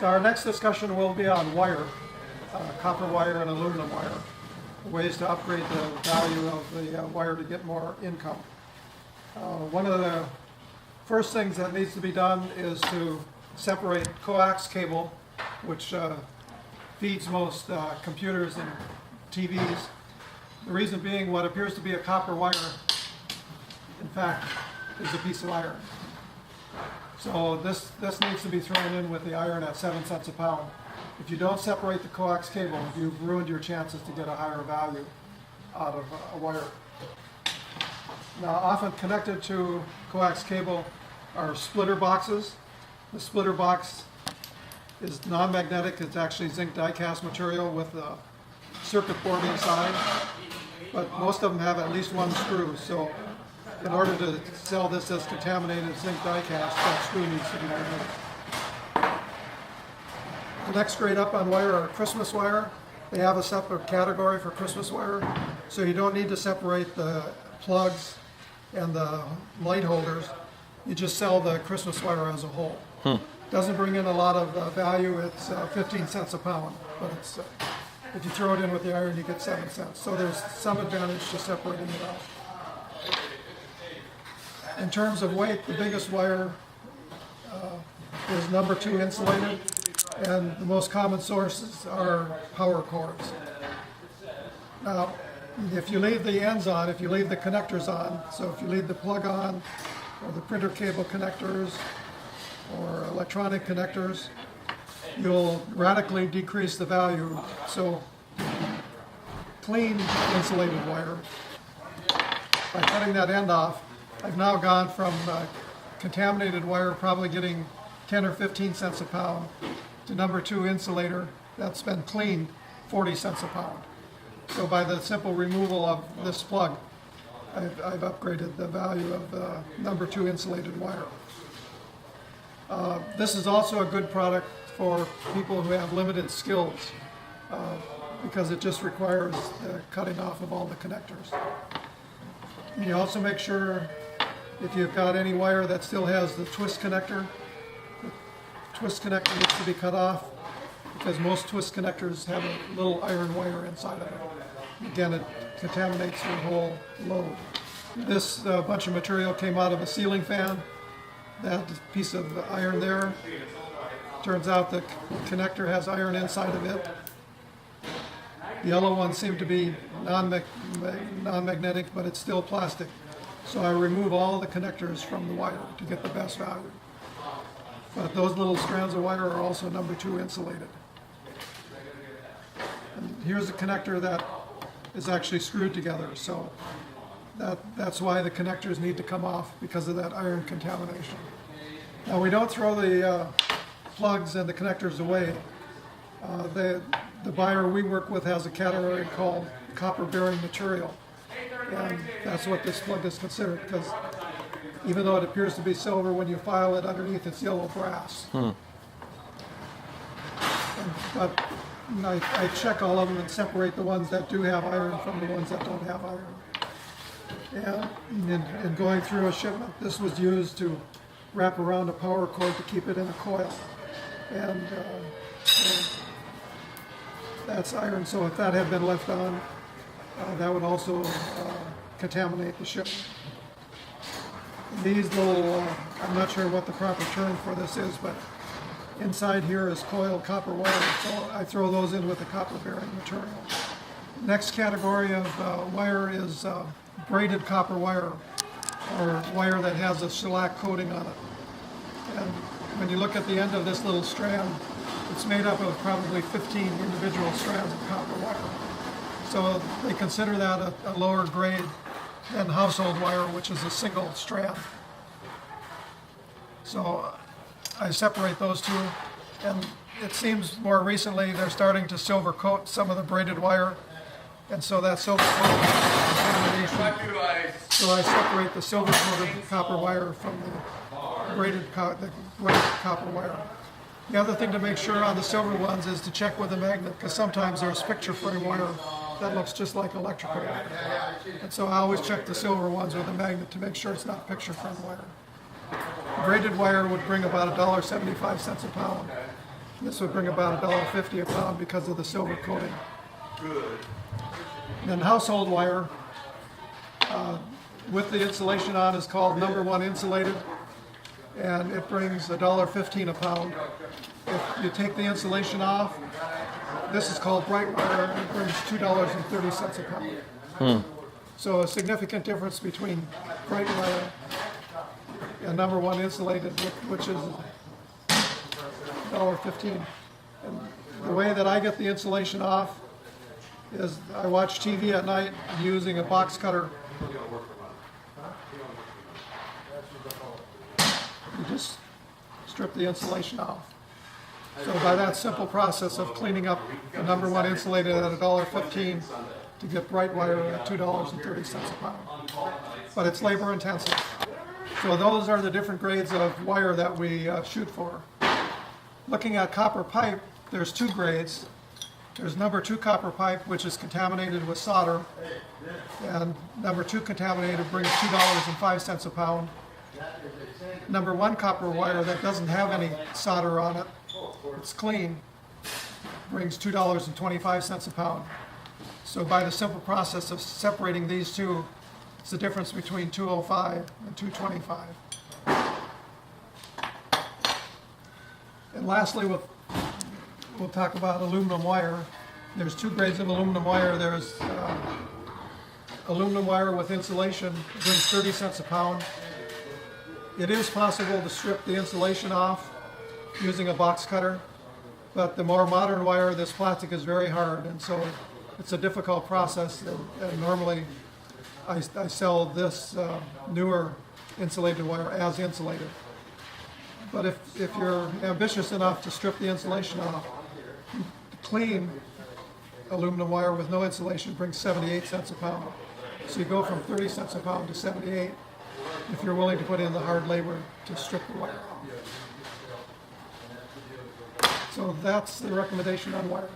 So our next discussion will be on wire, copper wire and aluminum wire, ways to upgrade the value of the wire to get more income. One of the first things that needs to be done is to separate coax cable, which feeds most computers and TVs. The reason being what appears to be a copper wire, in fact, is a piece of iron. So this needs to be thrown in with the iron at 7 cents a pound. If you don't separate the coax cable, you've ruined your chances to get a higher value out of a wire. Now, often connected to coax cable are splitter boxes. The splitter box is non-magnetic. It's actually zinc die-cast material with a circuit board inside, but most of them have at least one screw. So in order to sell this as contaminated zinc die-cast, that screw needs to be removed. The next grade up on wire are Christmas wire. They have a separate category for Christmas wire, so you don't need to separate the plugs and the light holders. You just sell the Christmas wire as a whole. Doesn't bring in a lot of value. It's 15 cents a pound, but it's, if you throw it in with the iron, you get 7 cents. So there's some advantage to separating it out. In terms of weight, the biggest wire is number 2 insulated, and the most common sources are power cords. Now, if you leave the ends on, if you leave the connectors on, so if you leave the plug on, or the printer cable connectors, or electronic connectors, you'll radically decrease the value. So, clean insulated wire, by cutting that end off, I've now gone from contaminated wire probably getting 10 or 15 cents a pound to number 2 insulator that's been cleaned 40 cents a pound. So by the simple removal of this plug, I've upgraded the value of number 2 insulated wire. This is also a good product for people who have limited skills because it just requires the cutting off of all the connectors. And you also make sure if you've got any wire that still has the twist connector, the twist connector needs to be cut off because most twist connectors have a little iron wire inside of it. Again, it contaminates your whole load. This bunch of material came out of a ceiling fan. That piece of iron there. Turns out the connector has iron inside of it. The yellow ones seem to be non-magnetic, but it's still plastic. So I remove all the connectors from the wire to get the best value. But those little strands of wire are also number 2 insulated. And here's a connector that is actually screwed together. So that's why the connectors need to come off, because of that iron contamination. Now, we don't throw the plugs and the connectors away. The buyer we work with has a category called copper bearing material, and that's what this plug is considered, because even though it appears to be silver, when you file it underneath, it's yellow brass. But I check all of them and separate the ones that do have iron from the ones that don't have iron. And in going through a shipment, this was used to wrap around a power cord to keep it in a coil. And that's iron, so if that had been left on, that would also contaminate the shipment. These little, I'm not sure what the proper term for this is, but inside here is coiled copper wire, so I throw those in with the copper bearing material. Next category of wire is braided copper wire, or wire that has a shellac coating on it. And when you look at the end of this little strand, it's made up of probably 15 individual strands of copper wire. So they consider that a lower grade than household wire, which is a single strand. So I separate those two, and it seems more recently they're starting to silver coat some of the braided wire, and so that silver coating is contamination. So I separate the silver coated copper wire from the braided copper wire. The other thing to make sure on the silver ones is to check with the magnet, because sometimes there's picture frame wire that looks just like electrical wire. And so I always check the silver ones with a magnet to make sure it's not picture frame wire. Braided wire would bring about $1.75 a pound. This would bring about $1.50 a pound because of the silver coating. Then household wire with the insulation on is called number 1 insulated, and it brings $1.15 a pound. If you take the insulation off, this is called bright wire, and it brings $2.30 a pound. So a significant difference between bright wire and number 1 insulated, which is $1.15. And the way that I get the insulation off is I watch TV at night using a box cutter. You just strip the insulation off. So by that simple process of cleaning up the number 1 insulated at $1.15 to get bright wire at $2.30 a pound. But it's labor intensive. So those are the different grades of wire that we shoot for. Looking at copper pipe, there's 2 grades. There's number 2 copper pipe, which is contaminated with solder, and number 2 contaminated brings $2.05 a pound. Number 1 copper wire that doesn't have any solder on it, it's clean, brings $2.25 a pound. So by the simple process of separating these two, it's the difference between $2.05 and $2.25. And lastly, we'll talk about aluminum wire. There's 2 grades of aluminum wire. There's aluminum wire with insulation, brings 30 cents a pound. It is possible to strip the insulation off using a box cutter, but the more modern wire, this plastic is very hard, and so it's a difficult process, and normally I sell this newer insulated wire as insulated. But if you're ambitious enough to strip the insulation off, clean aluminum wire with no insulation brings 78 cents a pound. So you go from 30 cents a pound to 78 if you're willing to put in the hard labor to strip the wire off. So that's the recommendation on wire.